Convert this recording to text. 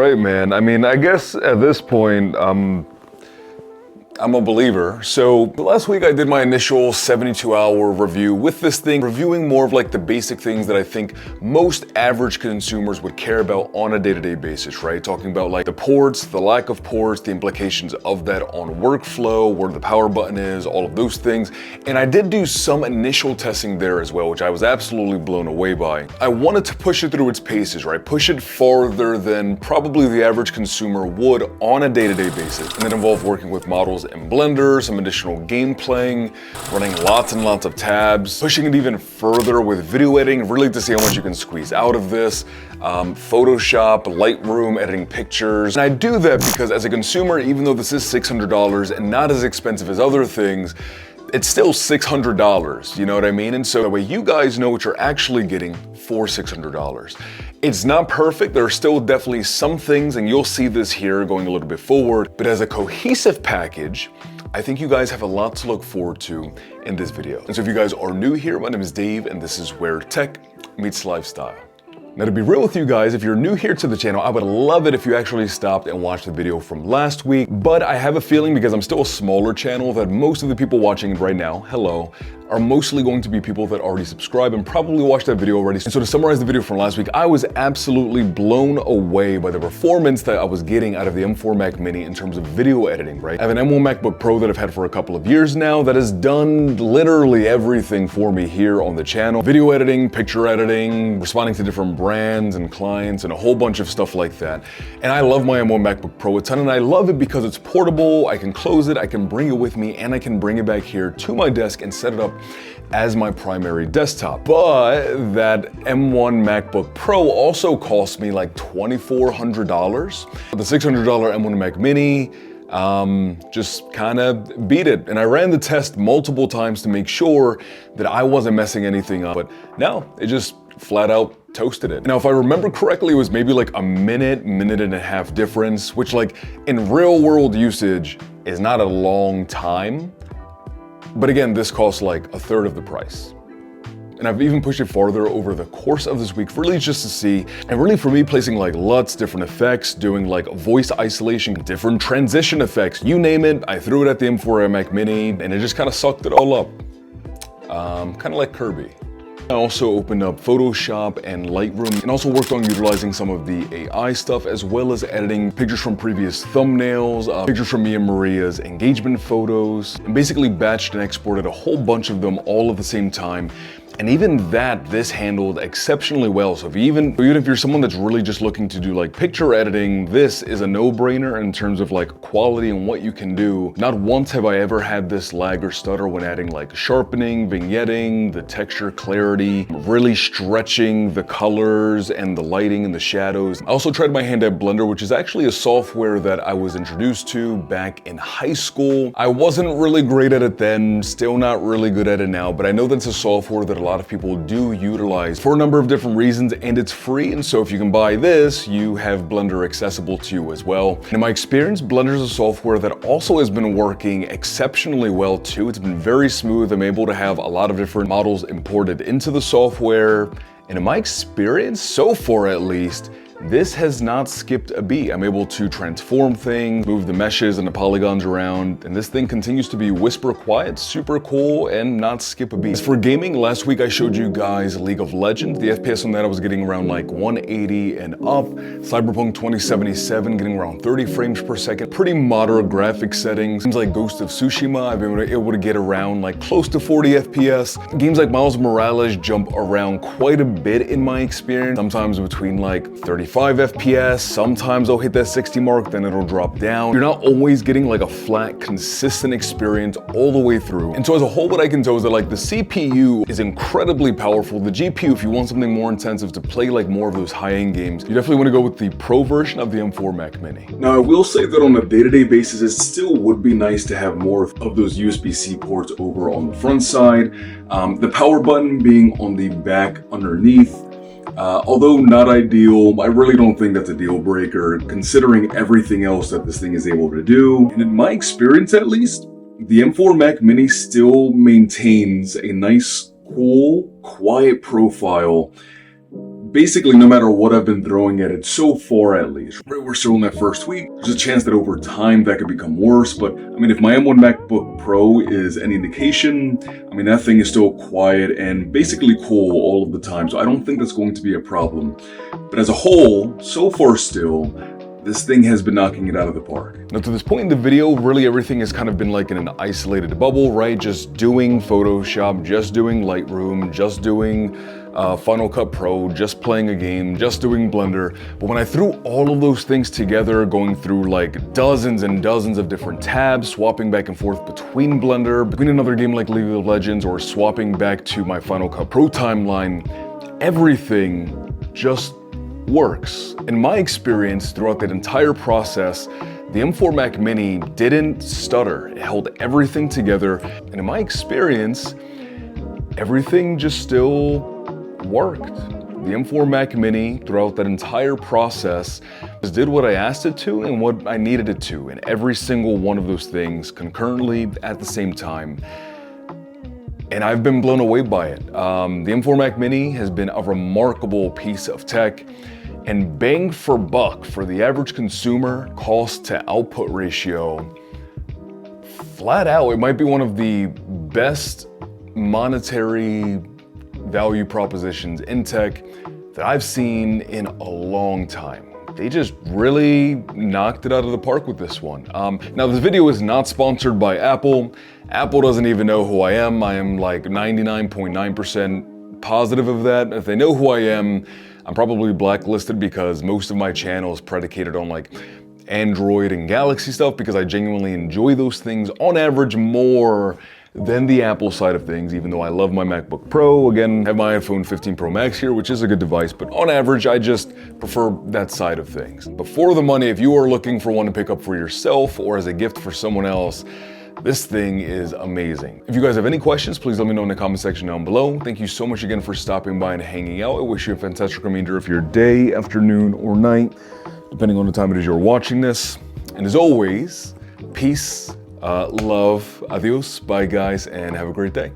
right, man. I mean, I guess at this point, I'm a believer. So last week I did my initial 72-hour review with this thing, reviewing more of like the basic things that I think most average consumers would care about on a day-to-day basis, right? Talking about like the ports, the lack of ports, the implications of that on workflow, where the power button is, all of those things. And I did do some initial testing there as well, which I was absolutely blown away by. I wanted to push it through its paces, right? Push it farther than probably the average consumer would on a day-to-day basis. And it involved working with models in Blender, some additional game playing, running lots and lots of tabs, pushing it even further with video editing, really to see how much you can squeeze out of this, Photoshop, Lightroom, editing pictures. And I do that because as a consumer, even though this is $600 and not as expensive as other things, it's still $600, you know what I mean? And so that way you guys know what you're actually getting for $600. It's not perfect, there are still definitely some things, and you'll see this here going a little bit forward, but as a cohesive package, I think you guys have a lot to look forward to in this video. And so if you guys are new here, my name is Dave, and this is where tech meets lifestyle. Now, to be real with you guys, if you're new here to the channel, I would love it if you actually stopped and watched the video from last week, but I have a feeling because I'm still a smaller channel that most of the people watching it right now, hello, are mostly going to be people that already subscribe and probably watched that video already. And so to summarize the video from last week, I was absolutely blown away by the performance that I was getting out of the M4 Mac Mini in terms of video editing, right? I have an M1 MacBook Pro that I've had for a couple of years now that has done literally everything for me here on the channel. Video editing, picture editing, responding to different brands and clients, and a whole bunch of stuff like that. And I love my M1 MacBook Pro a ton, and I love it because it's portable, I can close it, I can bring it with me, and I can bring it back here to my desk and set it up as my primary desktop. But that M1 MacBook Pro also cost me like $2,400. The $600 M1 Mac Mini just kind of beat it. And I ran the test multiple times to make sure that I wasn't messing anything up, but no, it just flat out toasted it. Now, if I remember correctly, it was maybe like a minute and a half difference, which like in real world usage is not a long time. But again, this costs like a third of the price. And I've even pushed it farther over the course of this week, really just to see, and really for me, placing like LUTs, different effects, doing like voice isolation, different transition effects, you name it, I threw it at the M4 Mac Mini, and it just kind of sucked it all up. Kind of like Kirby. I also opened up Photoshop and Lightroom and also worked on utilizing some of the AI stuff, as well as editing pictures from previous thumbnails, pictures from me and Maria's engagement photos, and basically batched and exported a whole bunch of them all at the same time. And even that, this handled exceptionally well. So even if you're someone that's really just looking to do like picture editing, this is a no-brainer in terms of like quality and what you can do. Not once have I ever had this lag or stutter when adding like sharpening, vignetting, the texture clarity, really stretching the colors and the lighting and the shadows. I also tried my hand at Blender, which is actually a software that I was introduced to back in high school. I wasn't really great at it then, still not really good at it now, but I know that's a software that a lot of people do utilize for a number of different reasons, and it's free. And so if you can buy this, you have Blender accessible to you as well. And in my experience, Blender is a software that also has been working exceptionally well too. It's been very smooth. I'm able to have a lot of different models imported into the software. And in my experience, so far at least, this has not skipped a beat. I'm able to transform things, move the meshes and the polygons around, and this thing continues to be whisper quiet, super cool, and not skip a beat. As for gaming, last week I showed you guys League of Legends. The FPS on that I was getting around like 180 and up. Cyberpunk 2077 getting around 30 frames per second. Pretty moderate graphic settings. Games like Ghost of Tsushima, I've been able to get around like close to 40 FPS. Games like Miles Morales jump around quite a bit in my experience, sometimes between like 35 FPS, sometimes I'll hit that 60 mark, then it'll drop down. You're not always getting like a flat, consistent experience all the way through. And so as a whole, what I can tell is that like the CPU is incredibly powerful. The GPU, if you want something more intensive to play like more of those high-end games, you definitely want to go with the Pro version of the M4 Mac Mini. Now, I will say that on a day-to-day basis, it still would be nice to have more of those USB-C ports over on the front side. The power button being on the back underneath. Although not ideal, I really don't think that's a deal breaker considering everything else that this thing is able to do. And in my experience at least, the M4 Mac Mini still maintains a nice, cool, quiet profile basically, no matter what I've been throwing at it so far, at least, right, we're still in that first week. There's a chance that over time that could become worse. But I mean, if my M1 MacBook Pro is any indication, I mean, that thing is still quiet and basically cool all of the time. So I don't think that's going to be a problem. But as a whole, so far still, this thing has been knocking it out of the park. Now to this point in the video, really everything has kind of been like in an isolated bubble, right? Just doing Photoshop, just doing Lightroom, just doing Final Cut Pro, just playing a game, just doing Blender. But when I threw all of those things together, going through like dozens and dozens of different tabs, swapping back and forth between Blender, between another game like League of Legends, or swapping back to my Final Cut Pro timeline, everything just works. In my experience, throughout that entire process, the M4 Mac Mini didn't stutter. It held everything together. And in my experience, everything just still worked. The M4 Mac Mini, throughout that entire process, just did what I asked it to and what I needed it to, and every single one of those things concurrently at the same time. And I've been blown away by it. The M4 Mac Mini has been a remarkable piece of tech, and bang for buck for the average consumer, cost to output ratio, flat out, it might be one of the best monetary value propositions in tech that I've seen in a long time. They just really knocked it out of the park with this one. Now this video is not sponsored by Apple. Apple doesn't even know who I am. I am like 99.9% positive of that. If they know who I am, I'm probably blacklisted because most of my channel is predicated on like Android and Galaxy stuff, because I genuinely enjoy those things on average more than the Apple side of things, even though I love my MacBook Pro. Again, I have my iPhone 15 Pro Max here, which is a good device, but on average, I just prefer that side of things. But for the money, if you are looking for one to pick up for yourself or as a gift for someone else, this thing is amazing. If you guys have any questions, please let me know in the comment section down below. Thank you so much again for stopping by and hanging out. I wish you a fantastic remainder of your day, afternoon, or night, depending on the time it is you're watching this. And as always, peace, love, adios, bye guys, and have a great day.